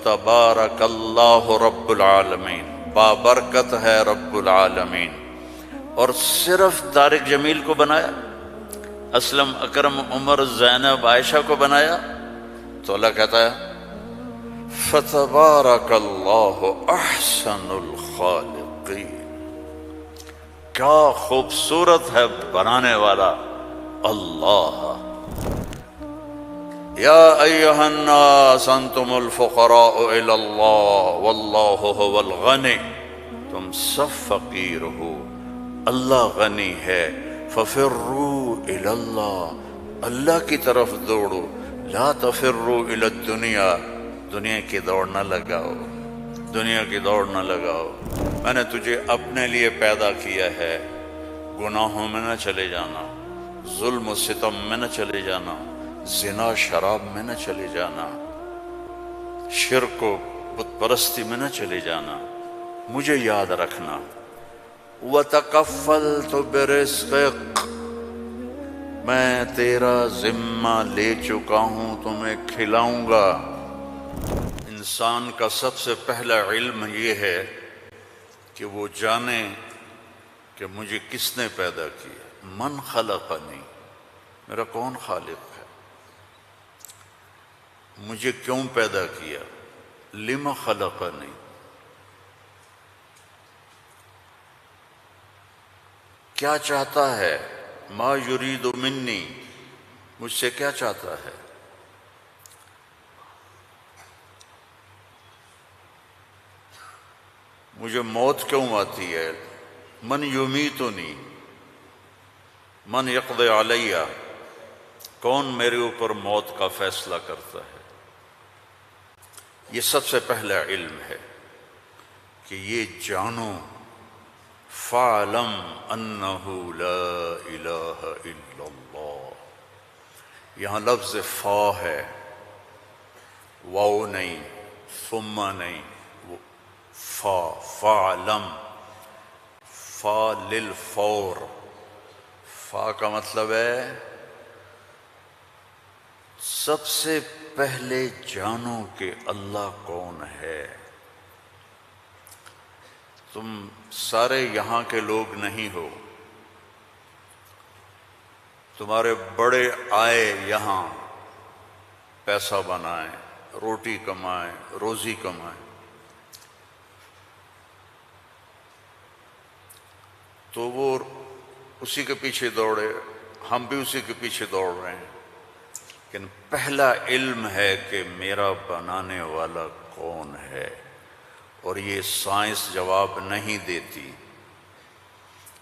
فتبارک اللہ رب العالمین، بابرکت ہے رب العالمین۔ اور صرف طارق جمیل کو بنایا؟ اسلم، اکرم، عمر، زینب، عائشہ کو بنایا؟ تو اللہ کہتا ہے فتبارک اللہ احسن الخالقین۔ کیا خوبصورت ہے بنانے والا اللہ۔ یا ایہا الناس انتم الفقراء الی اللہ واللہ هو الغنی، تم سب فقیر ہو، اللہ غنی ہے۔ ففروا الی اللہ، اللہ کی طرف دوڑو، لا تفروا الی الدنیا، دنیا کی دوڑ نہ لگاؤ، دنیا کی دوڑ نہ لگاؤ۔ میں نے تجھے اپنے لیے پیدا کیا ہے، گناہوں میں نہ چلے جانا، ظلم و ستم میں نہ چلے جانا، زنا شراب میں نہ چلے جانا، شرک و بت پرستی میں نہ چلے جانا، مجھے یاد رکھنا۔ وَتَكَفَّلْتُ بِرِزْقِكَ، میں تیرا ذمہ لے چکا ہوں، تمہیں کھلاؤں گا۔ انسان کا سب سے پہلا علم یہ ہے کہ وہ جانے کہ مجھے کس نے پیدا کیا، من خلقنی، میرا کون خالق ہے، مجھے کیوں پیدا کیا، لم خلقنی، کیا چاہتا ہے، ما یرید منی، مجھ سے کیا چاہتا ہے۔ مجھے موت کیوں آتی ہے، من یمیتنی، من یقضی علیہ، کون میرے اوپر موت کا فیصلہ کرتا ہے۔ یہ سب سے پہلا علم ہے کہ یہ جانو، فَاعْلَمْ أَنَّهُ لَا إِلَٰهَ إِلَّا اللَّهُ، یہاں لفظ فا ہے، واو نہیں، ثم نہیں، فا، فَاعْلَمْ، فا للفور، فا کا مطلب ہے سب سے پہلے جانو کہ اللہ کون ہے۔ تم سارے یہاں کے لوگ نہیں ہو، تمہارے بڑے آئے یہاں پیسہ بنائیں، روٹی کمائیں، روزی کمائیں، تو وہ اسی کے پیچھے دوڑے، ہم بھی اسی کے پیچھے دوڑ رہے ہیں، لیکن پہلا علم ہے کہ میرا بنانے والا کون ہے۔ اور یہ سائنس جواب نہیں دیتی،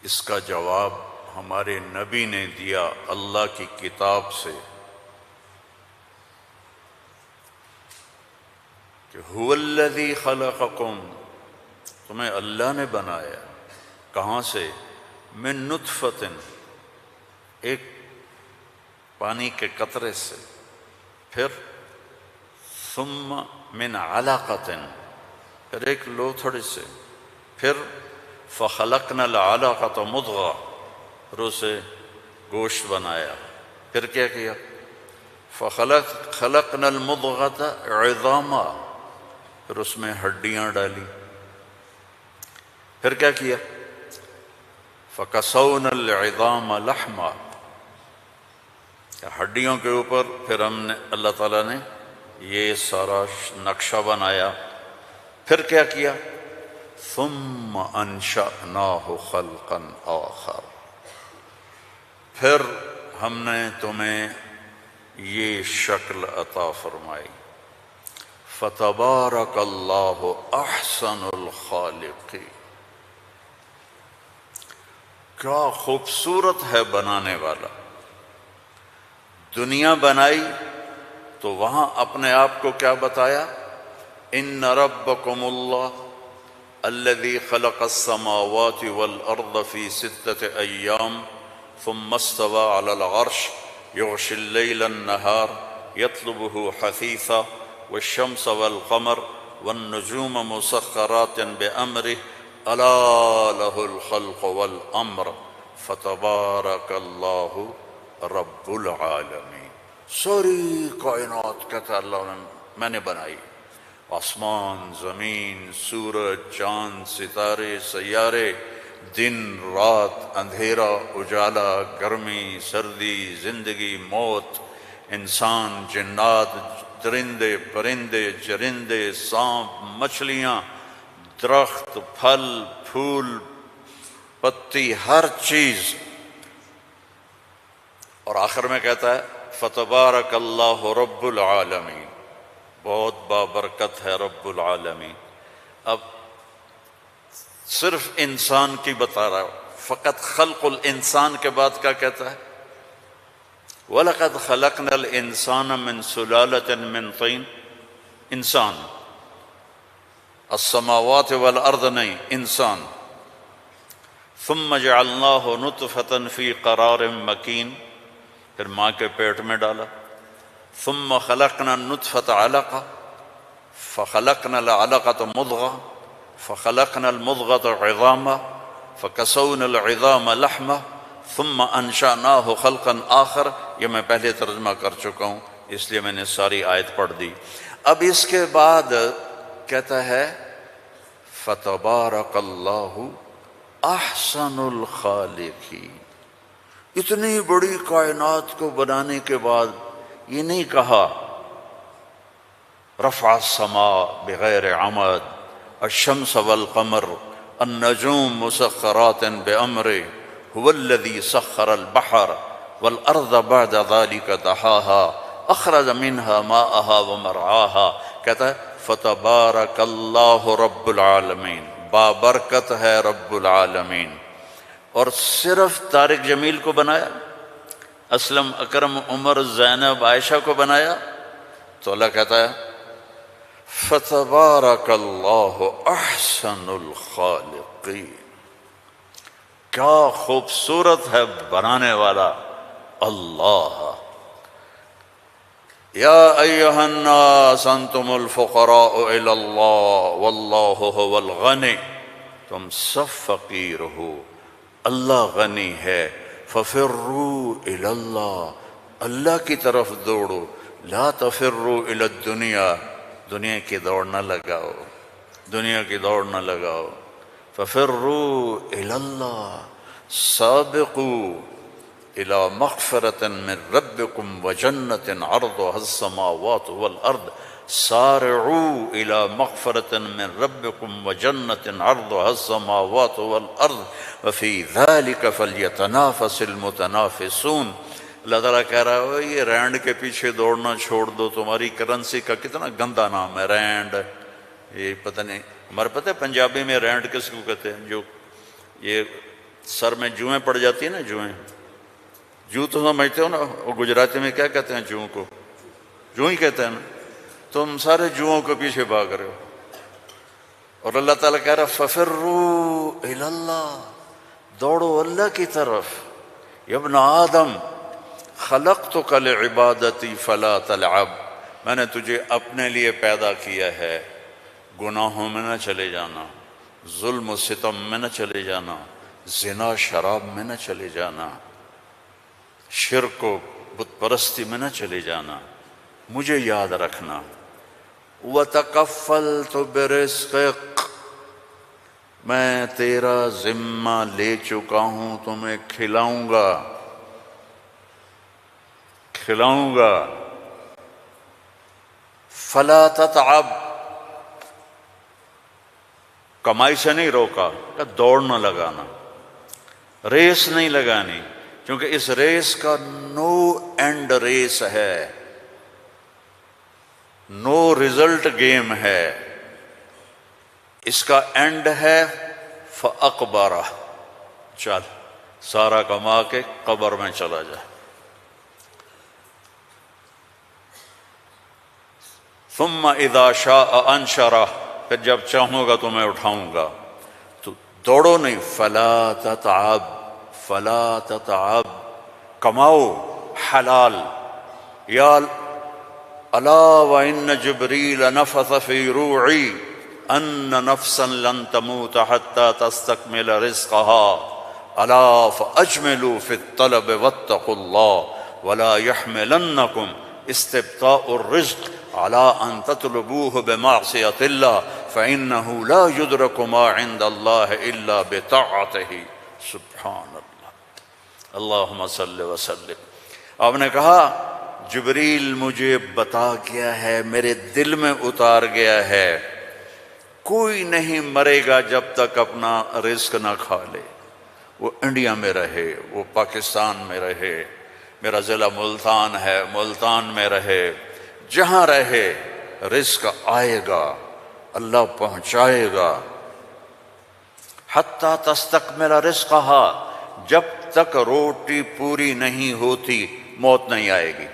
اس کا جواب ہمارے نبی نے دیا اللہ کی کتاب سے، کہ هو الذی خلقکم، تمہیں اللہ نے بنایا، کہاں سے، من نطفۃ، ایک پانی کے قطرے سے، پھر ثم من علقۃ، پھر ایک لوتھڑے سے، پھر فخلقنا العلقۃ مضغہ، پھر اسے گوشت بنایا، پھر کیا کیا، خلقنا المضغۃ عظاما، پھر اس میں ہڈیاں ڈالی، پھر کیا کیا، فکسونا العظام لحما، ہڈیوں کے اوپر پھر ہم نے، اللہ تعالیٰ نے یہ سارا نقشہ بنایا، پھر کیا کیا، ثم انشأناہ خلقا آخر، پھر ہم نے تمہیں یہ شکل عطا فرمائی۔ فتبارک اللہ احسن الخالقین، کیا خوبصورت ہے بنانے والا۔ دنیا بنائی تو وہاں اپنے آپ کو کیا بتایا، ان ربکم اللہ الذی خلق السماوات والارض فی 6 ایام ثم استوى على العرش یغشی اللیل النہار یطلبہ حثیثا والشمس والقمر والنجوم مسخرات بأمرہ الا لہ الخلق والامر فتبارک اللہ رب العالمین۔ ساری کائنات کہتا اللہ نے میں نے بنائی، آسمان، زمین، سورج، چاند، ستارے، سیارے، دن، رات، اندھیرا، اجالا، گرمی، سردی، زندگی، موت، انسان، جنات، درندے، پرندے، چرندے، سانپ، مچھلیاں، درخت، پھل، پھول، پتی، ہر چیز. اور آخر میں کہتا ہے فتبارک اللہ رب العالمین، بہت بابرکت ہے رب العالمین. اب صرف انسان کی بتا رہا ہوں، فقط خلق الانسان کے بعد کیا کہتا ہے؟ وَلَقَدْ خَلَقْنَا الْإِنسَانَ مِنْ سُلَالَةٍ مِنْ طِينٍ. انسان، السماوات والارض نہیں، انسان. ثم جعلناه نطفة في قرار مكين، پھر ماں کے پیٹ میں ڈالا. ثم خلقنا النطفة علقة فخلقنا العلقة مضغة فخلقنا المضغة عظاما فكسونا العظام لحما ثم انشأناه خلقا آخر. یہ میں پہلے ترجمہ کر چکا ہوں اس لیے میں نے ساری آیت پڑھ دی. اب اس کے بعد کہتا ہے فتبارک اللہ احسن الخالقین. اتنی بڑی کائنات کو بنانے کے بعد یہ نہیں کہا رفع السماء بغیر عمد الشمس والقمر النجوم مسخرات بأمره هو الذي سخر البحر والأرض بعد ذلك دحاها أخرج منها ماءها ومرعاها. کہتا ہے فتبارک اللہ رب العالمین، بابرکت ہے رب العالمین. اور صرف طارق جمیل کو بنایا، اسلم، اکرم، عمر، زینب، عائشہ کو بنایا؟ تو اللہ کہتا ہے فتبارک اللہ احسن الخالقین. کیا خوبصورت ہے بنانے والا اللہ. یا ایہا الناس انتم الفقراء الی اللہ واللہ هو الغنی. تم سب فقیر ہو، اللہ غنی ہے. ففروا الی اللہ، اللہ کی طرف دوڑو. لا تفروا الی الدنیا، دنیا کی دوڑ نہ لگاؤ، دنیا کی دوڑ نہ لگاؤ. ففروا الی اللہ، سابقوا الى مغفرة من ربكم وجنة عرضها السماوات والارض. سارعوا الى مغفرة من ربكم وجنة عرضها السماوات والارض وفي ذلك فليتنافس المتنافسون. اللہ تعالیٰ کہہ رہا ہے یہ رینڈ کے پیچھے دوڑنا چھوڑ دو. تمہاری کرنسی کا کتنا گندا نام ہے رینڈ. یہ پتہ نہیں، ہمارے پتہ ہے پنجابی میں رینڈ کس کو کہتے ہیں؟ جو یہ سر میں جوئیں پڑ جاتی ہیں نا، جوئیں، جو تو سمجھتے ہو نا، وہ گجراتی میں کیا کہتے ہیں جوؤں کو؟ جو ہی کہتے ہیں نا. تم سارے جوؤں کے پیچھے بھاگ رہے ہو. اور اللہ تعالیٰ کہہ رہا ففروا الی اللہ، دوڑو اللہ کی طرف. یا ابن آدم خلقتک لعبادتی فلا تلعب، میں نے تجھے اپنے لیے پیدا کیا ہے، گناہوں میں نہ چلے جانا، ظلم و ستم میں نہ چلے جانا، زنا شراب میں نہ چلے جانا، شرک و بت پرستی میں نہ چلے جانا، مجھے یاد رکھنا. وَتَكَفَّلْتُ بِرِزْقِكَ، میں تیرا ذمہ لے چکا ہوں، تمہیں کھلاؤں گا، کھلاؤں گا. فَلَا تَتْعَبْ، کمائی سے نہیں روکا، کہ دوڑ نہ لگانا، ریس نہیں لگانی، کیونکہ اس ریس کا نو اینڈ ریس ہے، نو ریزلٹ گیم ہے. اس کا اینڈ ہے فَأَقْبَرَ، چل سارا کما کے قبر میں چلا جا. ثم اذا شاء انشرہ، پھر جب چاہوں گا تو میں اٹھاؤں گا. تو دوڑو نہیں، فلا تتعب، فلا تتعب، کماؤ حلال. یا الا وان جبریل نفث فی روعی ان نفسا لن تموت حتى تستكمل رزقها الا فاجملوا في الطلب واتقوا الله ولا يحملنكم استبطاء الرزق علی ان تطلبوه بمعصیۃ اللہ فإنہ لا یدرک ما عند اللہ الا بطاعتہ۔ سبحان اللہ، اللہم صلی وسلم۔ آپ نے کہا جبریل مجھے بتا گیا ہے، میرے دل میں اتار گیا ہے، کوئی نہیں مرے گا جب تک اپنا رزق نہ کھا لے، وہ انڈیا میں رہے، وہ پاکستان میں رہے، میرا ضلع ملتان ہے، ملتان میں رہے، جہاں رہے رزق آئے گا، اللہ پہنچائے گا۔ حتیٰ تستکمل رزقہا، جب تک روٹی پوری نہیں ہوتی موت نہیں آئے گی۔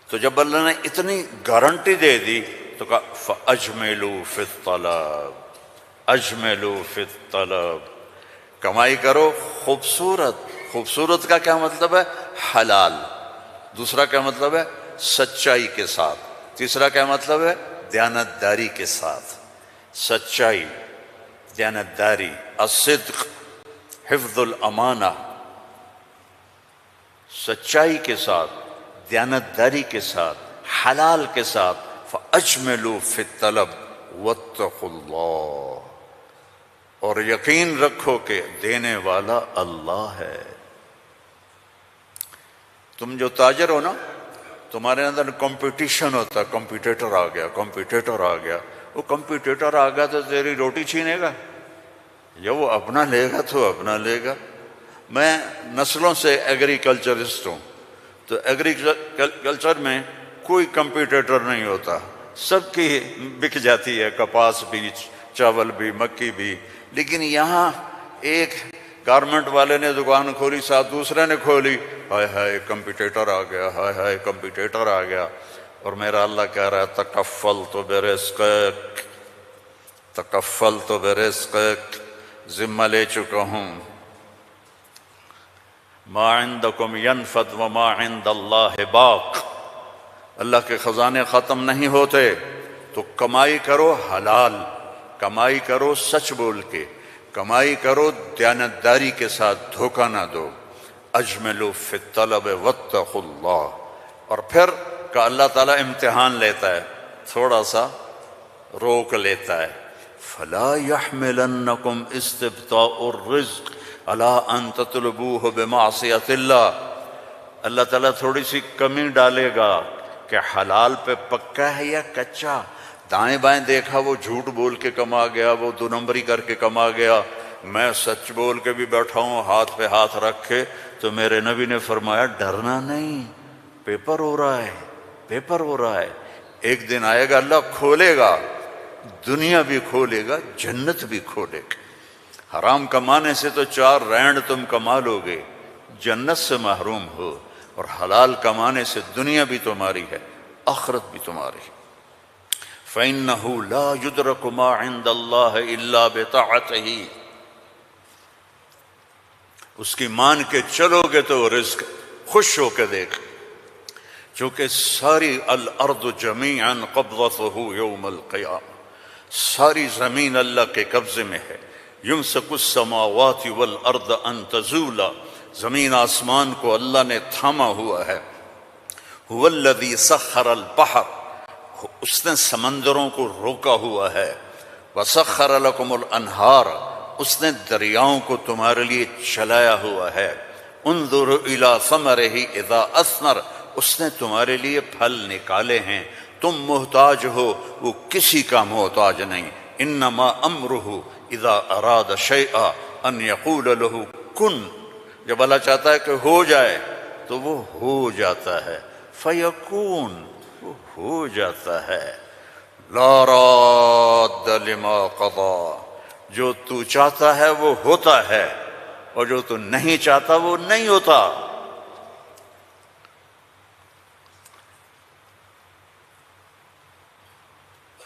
تو جب اللہ نے اتنی گارنٹی دے دی تو کہا فَأَجْمِلُوا فِي الطَّلَبِ، اجملوا فی الطلب، کمائی کرو خوبصورت۔ خوبصورت کا کیا مطلب ہے؟ حلال۔ دوسرا کیا مطلب ہے؟ سچائی کے ساتھ۔ تیسرا کیا مطلب ہے؟ دیانتداری کے ساتھ۔ سچائی، دیانتداری، الصدق، حفظ الامانہ، سچائی کے ساتھ، دیانتداری کے ساتھ، حلال کے ساتھ۔ فَأَجْمِلُوا فِي الطَّلَبِ وَاتَّقُوا اللَّهَ، اور یقین رکھو کہ دینے والا اللہ ہے۔ تم جو تاجر ہو نا، تمہارے اندر کمپٹیشن ہوتا ہے، کمپیٹیٹر آ گیا، کمپیٹیٹر آ گیا۔ وہ کمپیٹیٹر آ گیا تو تیری روٹی چھینے گا، یا وہ اپنا لے گا تو اپنا لے گا۔ میں نسلوں سے ایگریکلچرسٹ ہوں، تو ایگریکلچر میں کوئی کمپیٹیٹر نہیں ہوتا، سب کی بک جاتی ہے، کپاس بھی، چاول بھی، مکی بھی۔ لیکن یہاں ایک گارمنٹ والے نے دکان کھولی، ساتھ دوسرے نے کھولی، ہائے ہائے کمپیٹیٹر آ گیا، ہائے ہائے کمپیٹیٹر آ گیا۔ اور میرا اللہ کہہ رہا ہے تکفلت برزقک، تکفلت برزقک، ذمہ لے چکا ہوں۔ ما عندکم ینفد وما عند اللہ باق، اللہ کے خزانے ختم نہیں ہوتے، تو کمائی کرو حلال، کمائی کرو سچ بول کے، کمائی کرو دیانتداری کے ساتھ، دھوکہ نہ دو۔ اجملوا فی الطلب واتقوا اللہ۔ اور پھر کہ اللہ تعالیٰ امتحان لیتا ہے، تھوڑا سا روک لیتا ہے۔ فلا يحملنکم استبطاء الرزق علی ان تطلبوہ بمعصیۃ اللہ، اللہ تعالیٰ تھوڑی سی کمی ڈالے گا کہ حلال پہ پکا ہے یا کچا۔ دائیں بائیں دیکھا وہ جھوٹ بول کے کما گیا، وہ دو نمبری کر کے کما گیا، میں سچ بول کے بھی بیٹھا ہوں ہاتھ پہ ہاتھ رکھ کے۔ تو میرے نبی نے فرمایا ڈرنا نہیں، پیپر ہو رہا ہے، پیپر ہو رہا ہے، ایک دن آئے گا اللہ کھولے گا، دنیا بھی کھولے گا، جنت بھی کھولے گا۔ حرام کمانے سے تو 4 رینڈ تم کما لو گے، جنت سے محروم ہو، اور حلال کمانے سے دنیا بھی تمہاری ہے، آخرت بھی تمہاری ہے۔ فَإِنَّهُ لَا يُدْرَكُ مَا عِندَ اللَّهِ إِلَّا بِطَاعَتِهِ، اس کی مان کے چلو گے تو رزق خوش ہو کے دیکھ، چونکہ ساری الارض جمیعا قبضتہ یوم القیامہ، ساری زمین اللہ کے قبضے میں ہے۔ یمسک السماوات والارض ان تزولا، زمین آسمان کو اللہ نے تھاما ہوا ہے۔ هو الذی سخر البحر، اس نے سمندروں کو روکا ہوا ہے۔ وسخر لکم الانہار، اس نے دریاؤں کو تمہارے لیے چلایا ہوا ہے۔ انظر الی ثمرہ اذا اثمر، اس نے تمہارے لیے پھل نکالے ہیں، تم محتاج ہو، وہ کسی کا محتاج نہیں۔ انما امرہ اذا اراد شیئا ان یقول له کن، جب اللہ چاہتا ہے کہ ہو جائے تو وہ ہو جاتا ہے، فیکون، وہ ہو جاتا ہے۔ لا راد لما قضا، جو تو چاہتا ہے وہ ہوتا ہے، اور جو تو نہیں چاہتا وہ نہیں ہوتا۔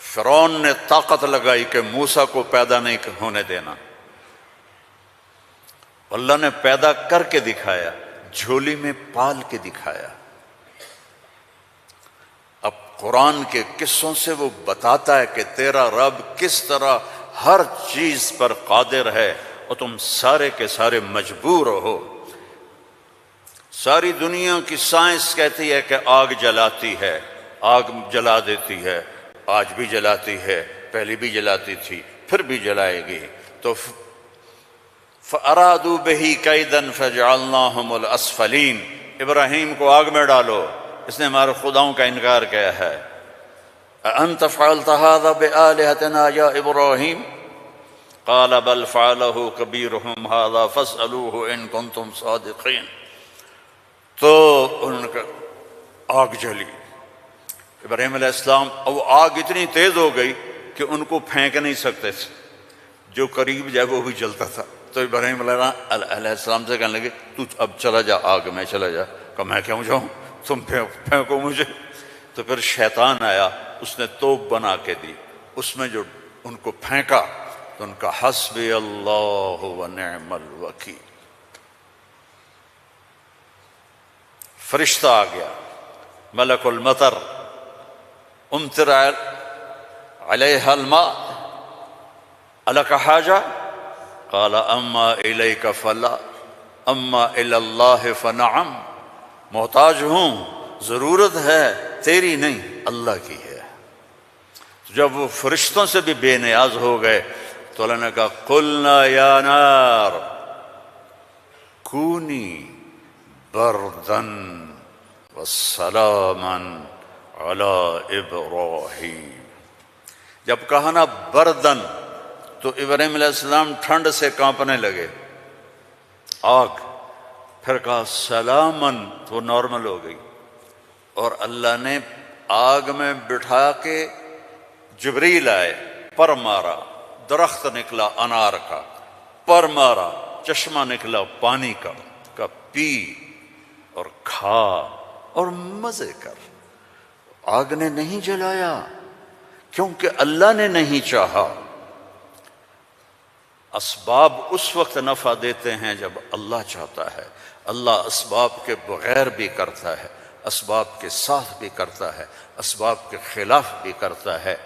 فرعون نے طاقت لگائی کہ موسیٰ کو پیدا نہیں ہونے دینا، اللہ نے پیدا کر کے دکھایا، جھولی میں پال کے دکھایا۔ اب قرآن کے قصوں سے وہ بتاتا ہے کہ تیرا رب کس طرح ہر چیز پر قادر ہے، اور تم سارے کے سارے مجبور ہو۔ ساری دنیا کی سائنس کہتی ہے کہ آگ جلاتی ہے، آگ جلا دیتی ہے، آج بھی جلاتی ہے، پہلے بھی جلاتی تھی، پھر بھی جلائے گی۔ تو فَأَرَادُوا بِهِ كَيْدًا فَجَعَلْنَاهُمُ الْأَسْفَلِينَ، ابراہیم کو آگ میں ڈالو، اس نے ہمارے خداؤں کا انکار کیا ہے۔ أَأَنْتَ فَعَلْتَ هَذَا بِآلِهَتِنَا يَا إِبْرَاهِيمُ قَالَ بَلْ فَعَلَهُ كَبِيرُهُمْ هَذَا فَاسْأَلُوهُ إِن كُنتُمْ صَادِقِينَ۔ تو ان کا آگ جلی، ابراہیم علیہ السلام، اور وہ آگ اتنی تیز ہو گئی کہ ان کو پھینک نہیں سکتے تھے، جو قریب جائے وہ بھی جلتا تھا۔ تو ابراہیم علیہ السلام سے کہنے لگے تو اب چلا جا آگ میں، چلا جا۔ کہا میں کیوں جاؤں، تم پھینکو مجھے۔ تو پھر شیطان آیا، اس نے توپ بنا کے دی، اس میں جو ان کو پھینکا تو ان کا حسبی اللہ ونعم الوکیل، فرشتہ آ گیا، ملک المطر، امطر علیہا الماء الک حاجہ قال اما الیک فلا اما الی اللہ فنعم، محتاج ہوں، ضرورت ہے تیری نہیں اللہ کی ہے۔ جب وہ فرشتوں سے بھی بے نیاز ہو گئے تو اللہ نے کہا قلنا یا نار کونی بردن وسلاما علی ابراہیم۔ جب کہا نا بردن تو ابراہیم علیہ السلام ٹھنڈ سے کانپنے لگے، آگ، پھر کہا سلامن تو وہ نارمل ہو گئی، اور اللہ نے آگ میں بٹھا کے جبریل آئے، پر مارا، درخت نکلا انار کا، پر مارا، چشمہ نکلا پانی کا، کہا پی اور کھا اور مزے کر۔ آگ نے نہیں جلایا کیونکہ اللہ نے نہیں چاہا۔ اسباب اس وقت نفع دیتے ہیں جب اللہ چاہتا ہے، اللہ اسباب کے بغیر بھی کرتا ہے، اسباب کے ساتھ بھی کرتا ہے، اسباب کے خلاف بھی کرتا ہے۔